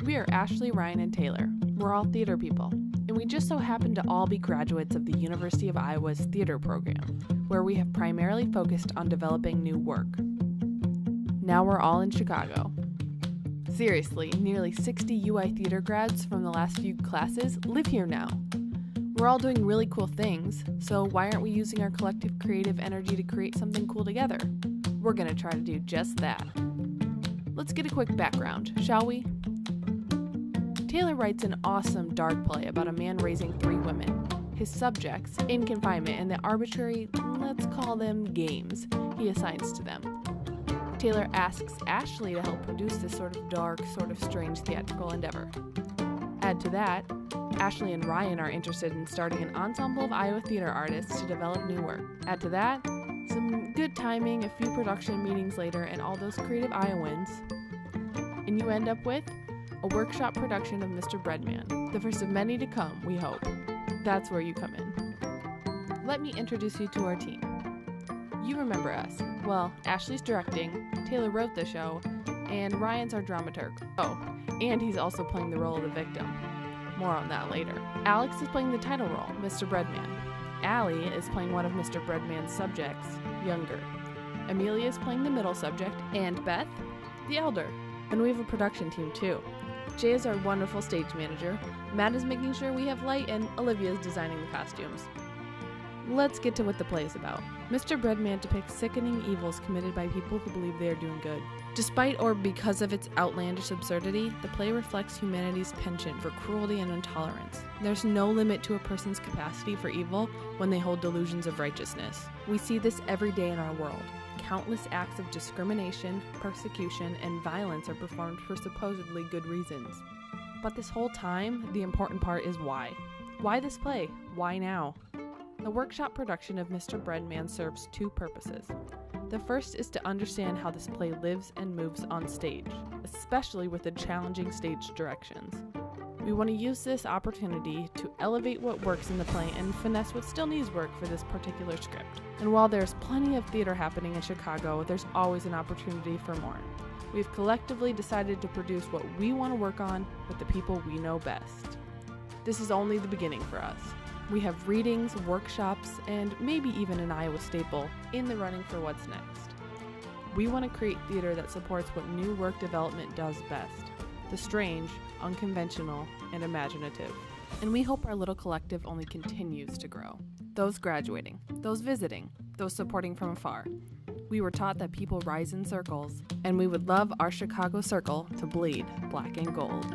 We are Ashley, Ryan, and Taylor. We're all theater people, and we just so happen to all be graduates of the University of Iowa's theater program, where we have primarily focused on developing new work. Now we're all in Chicago. Seriously, nearly 60 UI theater grads from the last few classes live here now. We're all doing really cool things, so why aren't we using our collective creative energy to create something cool together? We're gonna try to do just that. Let's get a quick background, shall we? Taylor writes an awesome dark play about a man raising 3 women, his subjects, in confinement, and the arbitrary, let's call them games, he assigns to them. Taylor asks Ashley to help produce this sort of dark, sort of strange theatrical endeavor. Add to that, Ashley and Ryan are interested in starting an ensemble of Iowa theater artists to develop new work. Add to that, some good timing, a few production meetings later, and all those creative Iowans, and you end up with a workshop production of Mr. Breadman, the first of many to come, we hope. That's where you come in. Let me introduce you to our team. You remember us. Well, Ashley's directing, Taylor wrote the show, and Ryan's our dramaturg. Oh, and he's also playing the role of the victim. More on that later. Alex is playing the title role, Mr. Breadman. Allie is playing one of Mr. Breadman's subjects, Younger. Amelia is playing the middle subject, and Beth, the elder. And we have a production team too. Jay is our wonderful stage manager, Matt is making sure we have light, and Olivia is designing the costumes. Let's get to what the play is about. Mr. Breadman depicts sickening evils committed by people who believe they are doing good. Despite or because of its outlandish absurdity, the play reflects humanity's penchant for cruelty and intolerance. There's no limit to a person's capacity for evil when they hold delusions of righteousness. We see this every day in our world. Countless acts of discrimination, persecution, and violence are performed for supposedly good reasons. But this whole time, the important part is why. Why this play? Why now? The workshop production of Mr. Breadman serves 2 purposes. The first is to understand how this play lives and moves on stage, especially with the challenging stage directions. We want to use this opportunity to elevate what works in the play and finesse what still needs work for this particular script. And while there's plenty of theater happening in Chicago, there's always an opportunity for more. We've collectively decided to produce what we want to work on with the people we know best. This is only the beginning for us. We have readings, workshops, and maybe even an Iowa staple in the running for what's next. We want to create theater that supports what new work development does best: the strange, unconventional, and imaginative. And we hope our little collective only continues to grow. Those graduating, those visiting, those supporting from afar. We were taught that people rise in circles, and we would love our Chicago circle to bleed black and gold.